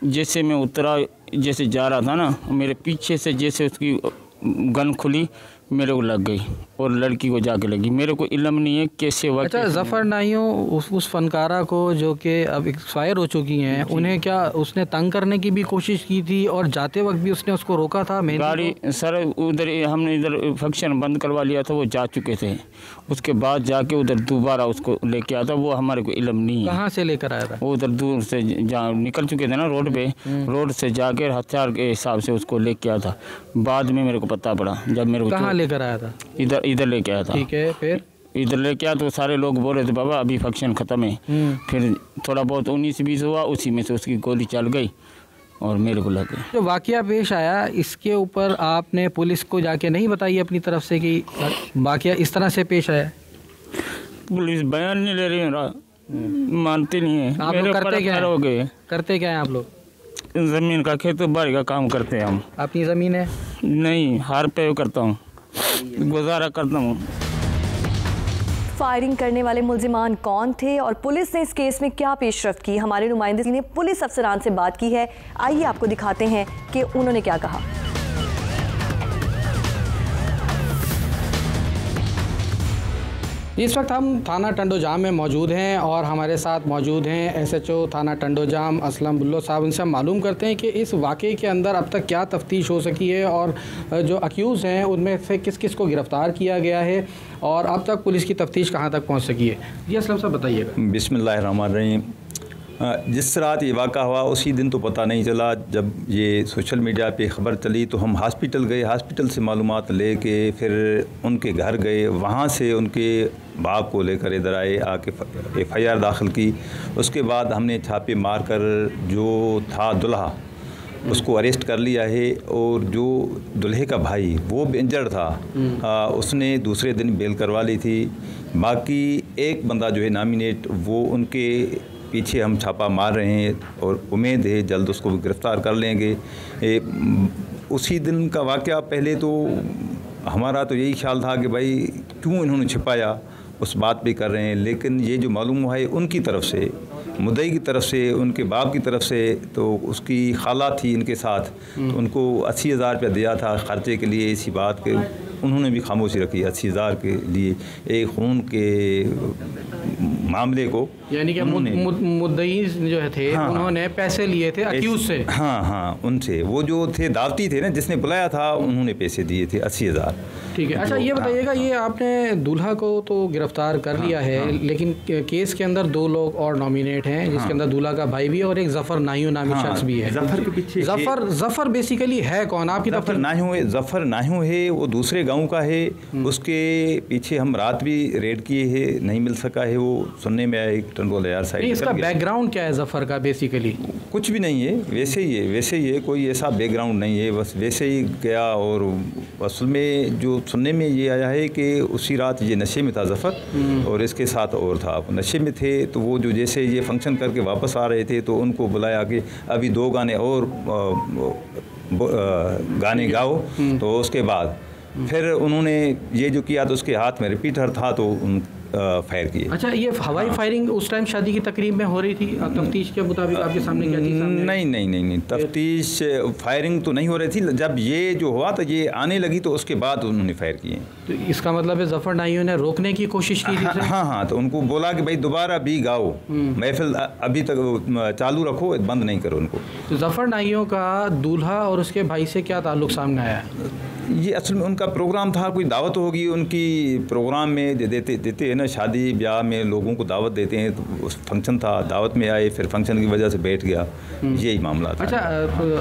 जैसे मैं उतरा, जैसे जा रहा था ना, मेरे पीछे से जैसे उसकी गन खुली, मेरे को लग गई और लड़की को जाके लगी। मेरे को इल्म नहीं है कैसे हुआ। अच्छा, ज़फ़र नाइयों उस फनकारा को जो कि अब एक्सपायर हो चुकी हैं, उन्हें क्या उसने तंग करने की भी कोशिश की थी और जाते वक्त भी उसने उसको रोका था? गाड़ी सर उधर हमने इधर फंक्शन बंद करवा लिया था, वो जा चुके थे। उसके बाद जाके उधर दोबारा उसको लेके आया था, वो हमारे को इल्म नहीं है। कहाँ से लेकर आया था? वो उधर दूर से जहाँ निकल चुके थे ना रोड पे, रोड से जाके हथियार के हिसाब से उसको लेके आया था। बाद में मेरे को पता पड़ा, जब मेरे को कहाँ लेकर आया था? इधर लेके आया था। ठीक है, फिर इधर लेके आया तो सारे लोग बोल रहे थे बाबा अभी फंक्शन ख़त्म है। फिर थोड़ा बहुत 19-20 हुआ, उसी में से उसकी गोली चल गई और मेरे को लग गई। जो वाक़या पेश आया इसके ऊपर आपने पुलिस को जाके नहीं बताई अपनी तरफ से कि वाक़या इस तरह से पेश आया? पुलिस बयान नहीं ले रही है, मानती नहीं है। आप लोग करते क्या हो गए? करते क्या हैं आप लोग? ज़मीन का खेती बाड़ी का काम करते हैं हम। अपनी ज़मीन है? नहीं, हार पे करता हूँ, गुजारा करता हूँ। फायरिंग करने वाले मुल्जिमान कौन थे और पुलिस ने इस केस में क्या पेशरफ्त की? हमारे नुमाइंदे ने पुलिस अफसरान से बात की है, आइए आपको दिखाते हैं कि उन्होंने क्या कहा। इस वक्त हम थाना टंडोजाम में मौजूद हैं और हमारे साथ मौजूद हैं SHO थाना टंडोजाम असलम बुल्लो साहब। इनसे हम मालूम करते हैं कि इस वाक़े के अंदर अब तक क्या तफ्तीश हो सकी है और जो अक्यूज़ हैं उनमें से किस किस को गिरफ़्तार किया गया है और अब तक पुलिस की तफ्तीश कहाँ तक पहुँच सकी है। जी असलम साहब बताइएगा। बिस्मिल्लाहिर्रहमानिर्रहीम। जिस रात ये वाक़ा हुआ उसी दिन तो पता नहीं चला, जब ये सोशल मीडिया पे ख़बर चली तो हम हॉस्पिटल गए, हॉस्पिटल से मालूमात लेके फिर उनके घर गए, वहाँ से उनके बाप को लेकर इधर आए, आके FIR दाखिल की। उसके बाद हमने छापे मार कर जो था दुल्हा उसको अरेस्ट कर लिया है और जो दुल्हे का भाई वो भी इंजर्ड था, उसने दूसरे दिन बेल करवा ली थी। बाकी एक बंदा जो है नॉमिनेट, वो उनके पीछे हम छापा मार रहे हैं और उम्मीद है जल्द उसको गिरफ़्तार कर लेंगे। उसी दिन का वाक़या, पहले तो हमारा तो यही ख्याल था कि भाई क्यों इन्होंने छिपाया, उस बात भी कर रहे हैं, लेकिन ये जो मालूम हुआ है उनकी तरफ से, मुद्दई की तरफ से, उनके बाप की तरफ से, तो उसकी खाला थी इनके साथ, तो उनको 80,000 रुपया दिया था ख़र्चे के लिए। इसी बात के उन्होंने भी खामोशी रखी 80,000 के लिए एक खून के मामले को, यानी कि मुद्दई जो थे हाँ, उन्होंने पैसे लिए थे अक्यूज से। हाँ, उनसे, वो जो थे दावती थे ना, जिसने बुलाया था, उन्होंने पैसे दिए थे 80,000। ठीक है। अच्छा ये बताइएगा, ये आपने दूल्हा को तो गिरफ्तार कर लिया है, लेकिन केस के अंदर 2 लोग और नॉमिनेट हैं, जिसके अंदर दूल्हा का भाई भी और एक ज़फ़र नाहियो नामी शख्स भी है। ज़फ़र के पीछे ज़फ़र बेसिकली है कौन? आपकी ज़फ़र नाहियो है, वो दूसरे गाँव का है। उसके पीछे हम रात भी रेड किए हैं, नहीं मिल सका है, वो सुनने में आया टंडोल यार साइड। इसका बैकग्राउंड क्या है ज़फ़र का? बेसिकली कुछ भी नहीं है, वैसे ही है, कोई ऐसा बैकग्राउंड नहीं है, बस वैसे ही गया। और असल में जो सुनने में ये आया है कि उसी रात ये नशे में था ज़फ़र और इसके साथ और था, नशे में थे। तो वो जो जैसे ये फंक्शन करके वापस आ रहे थे तो उनको बुलाया कि अभी 2 गाने और गाने गाओ। तो उसके बाद फिर उन्होंने ये जो किया तो उसके हाथ में रिपीटर था, तो फायर किए। अच्छा, ये हवाई फायरिंग उस टाइम शादी की तकरीब में हो रही थी? तफ्तीश के मुताबिक आपके सामने क्या चीज़ सामने? नहीं, तफ्तीश फायरिंग तो नहीं हो रही थी। जब ये जो हुआ तो ये आने लगी तो उसके बाद उन्होंने फायर किए। तो इसका मतलब है ज़फ़र नाइयों ने रोकने की कोशिश की थी? हाँ, तो उनको बोला कि भाई दोबारा भी गाओ, महफिल अभी तक चालू रखो, बंद नहीं करो उनको। तो ज़फ़र नाइयों का दूल्हा और उसके भाई से क्या ताल्लुक़ सामने आया? ये असल में उनका प्रोग्राम था, कोई दावत होगी उनकी, प्रोग्राम में देते हैं ना, शादी ब्याह में लोगों को दावत देते हैं, तो फंक्शन था, दावत में आए, फिर फंक्शन की वजह से बैठ गया, यही मामला था। अच्छा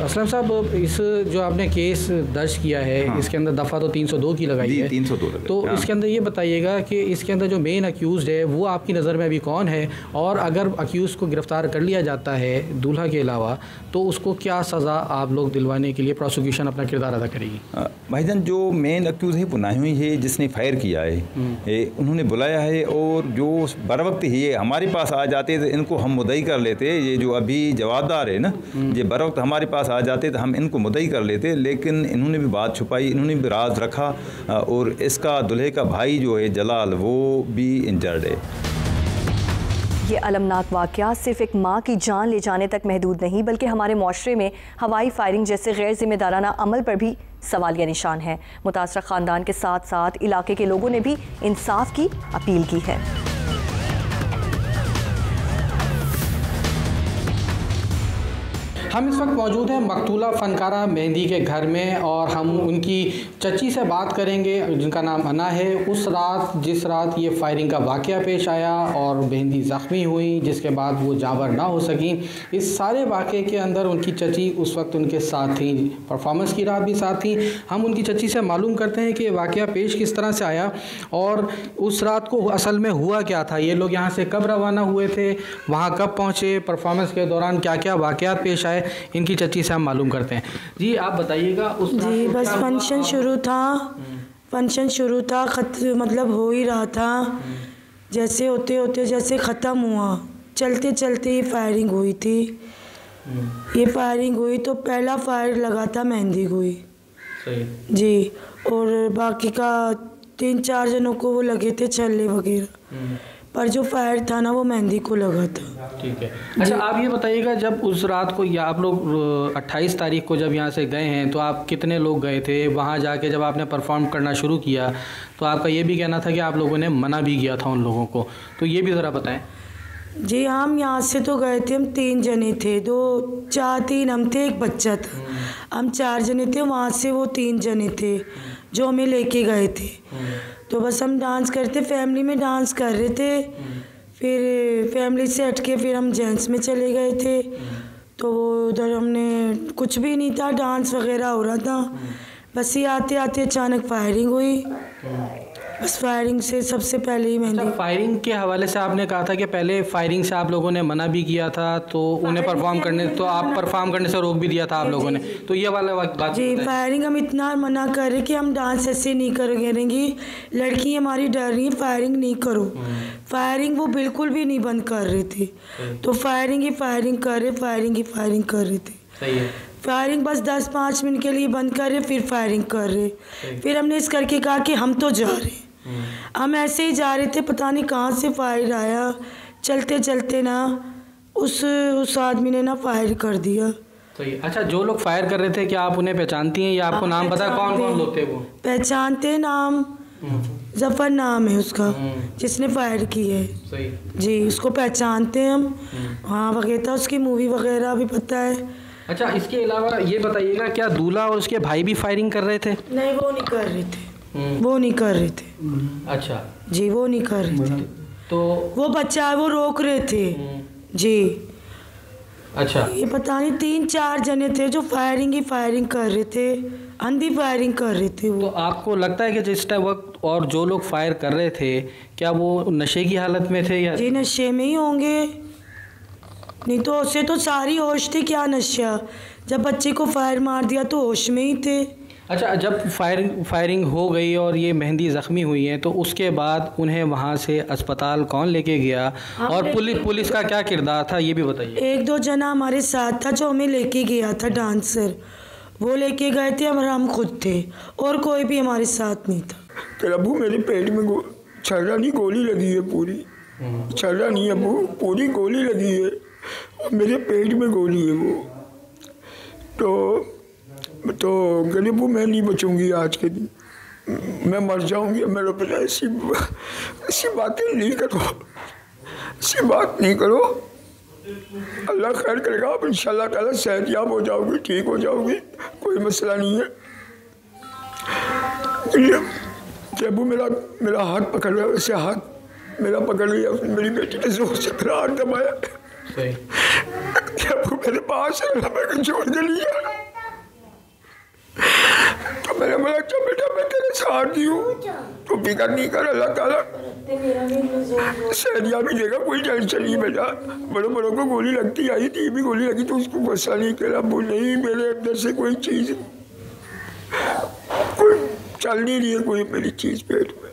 असलम साहब, इस जो आपने केस दर्ज किया है, हाँ, इसके अंदर दफ़ा तो 302 की लगाई है, 302 लगाई। तो हाँ, इसके अंदर ये बताइएगा कि इसके अंदर जो मेन अक्यूज़ है वो आपकी नज़र में अभी कौन है, और अगर अक्यूज़ को गिरफ़्तार कर लिया जाता है दूल्हा के अलावा, तो उसको क्या सज़ा आप लोग दिलवाने के लिए प्रोसिक्यूशन अपना किरदार अदा करेगी? भाईजान, जो मेन अक्यूज़ है वो नाहियों है, जिसने फायर किया है, उन्होंने बुलाया है, और जो बर वक्त ही हमारे पास आ जाते तो इनको हम मुद्दई कर लेते। ये जो अभी जवाबदार है ना, ये बर वक्त हमारे पास आ जाते तो हम इनको मुद्दई कर लेते, लेकिन इन्होंने भी बात छुपाई, इन्होंने भी राज रखा, और इसका दुल्हे का भाई जो है जलाल, वो भी इंजर्ड है। ये अलमनाक वाक़या सिर्फ एक माँ की जान ले जाने तक महदूद नहीं, बल्कि हमारे मुआशरे में हवाई फायरिंग जैसे गैर जिम्मेदाराना अमल पर भी सवालिया निशान है। मुतासरा ख़ानदान के साथ साथ इलाके के लोगों ने भी इंसाफ की अपील की है। हम इस वक्त मौजूद हैं मकतूला फ़नकारा मेहंदी के घर में, और हम उनकी चची से बात करेंगे जिनका नाम अना है। उस रात, जिस रात ये फायरिंग का वाक़या पेश आया और मेहंदी ज़ख्मी हुई, जिसके बाद वो जाबर ना हो सकी, इस सारे वाक़े के अंदर उनकी चची उस वक्त उनके साथ थी, परफॉर्मेंस की रात भी साथ थी। हम उनकी चची से मालूम करते हैं कि वाक़या पेश किस तरह से आया, और उस रात को असल में हुआ क्या था, ये लोग यहाँ से कब रवाना हुए थे, वहाँ कब पहुँचे, परफॉर्मेंस के दौरान क्या क्या वाक़यात पेश आए, इनकी चच्ची से हम मालूम करते हैं। जी आप बताइएगा। उस जी बस फंक्शन शुरू था, मतलब हो ही रहा था, जैसे होते होते जैसे ख़त्म हुआ, चलते चलते ये फायरिंग हुई थी। ये फायरिंग हुई तो पहला फायर लगा था मेहंदी को ही, जी, और बाकी का 3-4 जनों को वो लगे थे छल्ले वगैरह, पर जो फायर था ना वो मेहंदी को लगा था। ठीक है। अच्छा आप ये बताइएगा, जब उस रात को, या आप लोग 28 तारीख को जब यहाँ से गए हैं, तो आप कितने लोग गए थे वहाँ जाके? जब आपने परफॉर्म करना शुरू किया तो आपका ये भी कहना था कि आप लोगों ने मना भी किया था उन लोगों को, तो ये भी ज़रा बताएं। जी हम यहाँ से तो गए थे, हम 3 जने थे, 3 हम थे, एक बच्चा था, हम 4 जने थे। वहाँ से वो 3 जने थे जो हमें लेके गए थे। तो बस हम डांस करते, फैमिली में डांस कर रहे थे, फिर फैमिली से हट के फिर हम जेंट्स में चले गए थे। तो उधर हमने कुछ भी नहीं था, डांस वगैरह हो रहा था, बस ये आते आते अचानक फायरिंग हुई। बस फायरिंग से सबसे पहले ही मैंने, फायरिंग के हवाले से आपने कहा था कि पहले फायरिंग से आप लोगों ने मना भी किया था, तो उन्हें परफॉर्म करने, तो आप परफॉर्म करने से रोक भी दिया था आप लोगों ने, तो ये वाला बात जी। फायरिंग हम इतना मना कर रहे कि हम डांस ऐसे नहीं करेंगे, लड़की हमारी डर रही है, फायरिंग नहीं करो। फायरिंग वो बिल्कुल भी नहीं बंद कर रहे थे, तो फायरिंग ही फायरिंग कर रहे, फायरिंग ही फायरिंग कर रहे थे। सही है। फायरिंग बस 10-5 मिनट के लिए बंद कर रहे, फिर फायरिंग कर रहे। फिर हमने इस करके कहा कि हम तो जा रहे, हम ऐसे ही जा रहे थे, पता नहीं कहाँ से फायर आया, चलते चलते ना उस आदमी ने ना फायर कर दिया। सही। अच्छा जो लोग फायर कर रहे थे, क्या आप उन्हें पहचानती हैं या आपको नाम पता है कौन कौन लोग थे? वो पहचानते, नाम जफर नाम है उसका जिसने फायर की है। सही जी, उसको पहचानते हैं हम, हाँ वगैरह, उसकी मूवी वगैरह भी पता है। अच्छा इसके अलावा ये बताइएगा, क्या दूल्हा और उसके भाई भी फायरिंग कर रहे थे? नहीं वो नहीं कर रहे थे, वो नहीं कर रहे थे। अच्छा जी वो नहीं कर रहे थे, तो वो बच्चा है वो रोक रहे थे जी। अच्छा ये पता नहीं 3-4 जने थे जो फायरिंग ही फायरिंग कर रहे थे, अंधी फायरिंग कर रहे थे वो। तो आपको लगता है कि जिस टाइम वक्त और जो लोग फायर कर रहे थे, क्या वो नशे की हालत में थे या? जी नशे में ही होंगे, नहीं तो उससे तो सारी होश थी, क्या नशा, जब बच्चे को फायर मार दिया तो होश में ही थे। अच्छा जब फायरिंग हो गई और ये मेहंदी ज़ख्मी हुई है, तो उसके बाद उन्हें वहाँ से अस्पताल कौन लेके गया और पुलिस का क्या किरदार था, ये भी बताइए। 1-2 जना हमारे साथ था जो हमें लेके गया था, डांसर, वो लेके गए थे, हम खुद थे और कोई भी हमारे साथ नहीं था। तेरा अबू मेरे पेट में छर्रा नहीं, गोली लगी है पूरी। छर्रा नहीं अबू, पूरी गोली लगी है और मेरे पेट में गोली है वो। तो कहने वो मैं नहीं बचूंगी आज के दिन, मैं मर जाऊंगी। मेरे पिता ऐसी बातें नहीं करो, ऐसी बात नहीं करो, अल्लाह खैर करेगा, आप इंशाल्लाह ताला सेहतयाब हो जाओगी, ठीक हो जाओगी, कोई मसला नहीं है। अबू मेरा हाथ पकड़ लिया, वैसे हाथ मेरा पकड़ लिया, मेरी बेटी ने जोर से मेरा हाथ दबाया। अबू मेरे पास मैं छोड़ के लिया, तो मैंने बोला अच्छा बेटा मैं तेरे साथ ही हूँ, तो फिक्र नहीं कर, अल्लाह ताला सेहतयाबी देगा, कोई टेंशन नहीं बेटा। बड़ों को गोली लगती आई थी, भी गोली लगी तो उसको गुस्सा नहीं करा। वो नहीं, मेरे अंदर से कोई चीज़ कोई चल नहीं रही है, कोई मेरी चीज़ पेट में।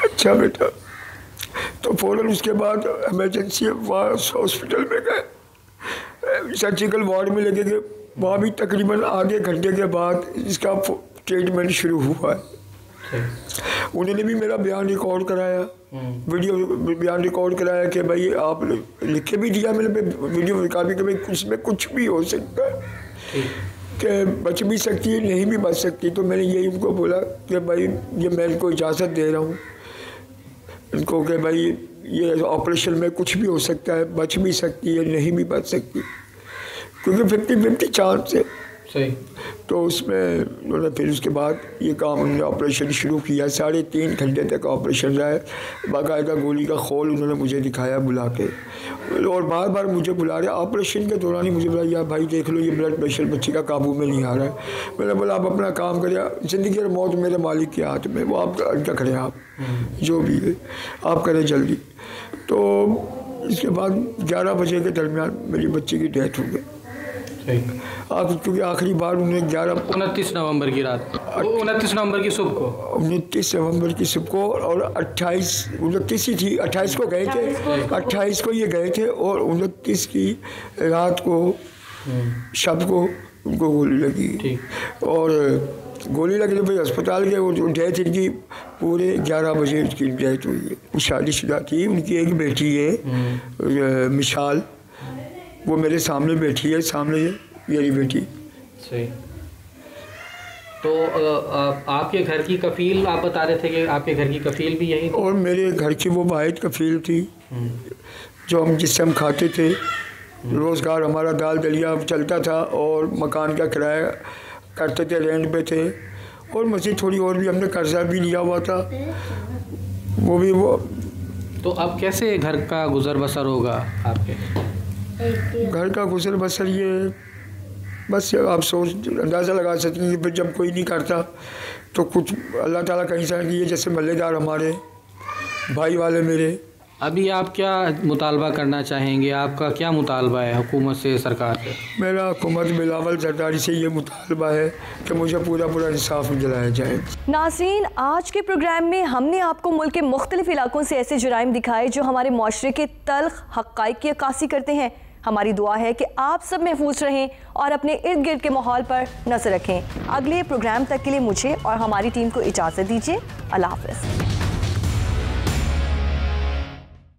अच्छा बेटा, तो फ़ौरन उसके बाद इमरजेंसी हॉस्पिटल में गए, सर्जिकल वार्ड में लगे गए। वहाँ भी तकरीबन आधे घंटे के बाद इसका ट्रीटमेंट शुरू हुआ है। उन्होंने भी मेरा बयान रिकॉर्ड कराया, वीडियो बयान रिकॉर्ड कराया कि भाई आप लिख के भी दिया मैंने वीडियो रिकॉर्ड कि भाई उसमें कुछ भी हो सकता है, कि बच भी सकती है, नहीं भी बच सकती। तो मैंने यही उनको बोला कि भाई ये मैं इनको इजाज़त दे रहा हूँ इनको कि भाई ये ऑपरेशन में कुछ भी हो सकता है, बच भी सकती है, नहीं भी बच सकती, क्योंकि 50-50 चांस है। सही। तो उसमें उन्होंने फिर उसके बाद ये काम उन्होंने ऑपरेशन शुरू किया। 3.5 घंटे तक ऑपरेशन रहा है, बाकायदा गोली का खोल उन्होंने मुझे दिखाया बुला के, और बार बार मुझे बुला रहे। ऑपरेशन के दौरान ही मुझे बोला यार भाई देख लो ये ब्लड प्रेशर बच्चे का काबू में नहीं आ रहा है। मैंने बोला आप अपना काम करिए, ज़िंदगी और मौत मेरे मालिक के हाथ में, वो आप रख रहे हैं, आप जो भी है आप करें जल्दी। तो इसके बाद 11 बजे के दरमियान मेरी बच्ची की डेथ हो गई। क्योंकि आखिरी बार उन्हें 29 नवंबर की रात, 29 नवंबर की सुबह को, 29 नवंबर की सुबह को, और 29 ही थी, 28 को गए थे, 28 को ये गए थे, और 29 की रात को शब को उनको गोली लगी, और गोली लगी तो भाई अस्पताल गए। वो डेथ इनकी पूरे 11 बजे इसकी डेथ हुई है। वो शादीशुदा थी, उनकी एक बेटी है मिसाल, वो मेरे सामने बैठी है, सामने मेरी बेटी। सही। तो आपके घर की कफील, आप बता रहे थे कि आपके घर की कफील भी यही थी? और मेरे घर की वो वाहिद कफील थी जो जिससे हम खाते थे, रोज़गार हमारा दाल दलिया चलता था, और मकान का किराया करते थे, रेंट पे थे, और मज़ीद थोड़ी और भी हमने कर्जा भी लिया हुआ था, वो भी वो। तो अब कैसे घर का गुजर बसर होगा आपके? घर का गुजर बसर ये बस आप अंदाज़ा लगा सकते हैं कि जब कोई नहीं करता तो कुछ अल्लाह ताला कहीं से कि ये जैसे मल्लेदार हमारे भाई वाले मेरे। अभी आप क्या मुतालबा करना चाहेंगे? आपका क्या मुतालबा है हुकूमत से, सरकार से? मेरा हुकूमत बिलावल जरदारी से ये मुतालबा है कि मुझे पूरा इंसाफ दिलाया जाए। नाज़रीन, आज के प्रोग्राम में हमने आपको मुल्क के मुख्तलिफ इलाकों से ऐसे जुराइम दिखाए जो हमारे माशरे के तल्ख हक़ाइक़ की अक्कासी करते हैं। हमारी दुआ है कि आप सब महफूज रहें और अपने इर्द गिर्द के माहौल पर नज़र रखें। अगले प्रोग्राम तक के लिए मुझे और हमारी टीम को इजाज़त दीजिए। अल्लाह हाफ़िज़।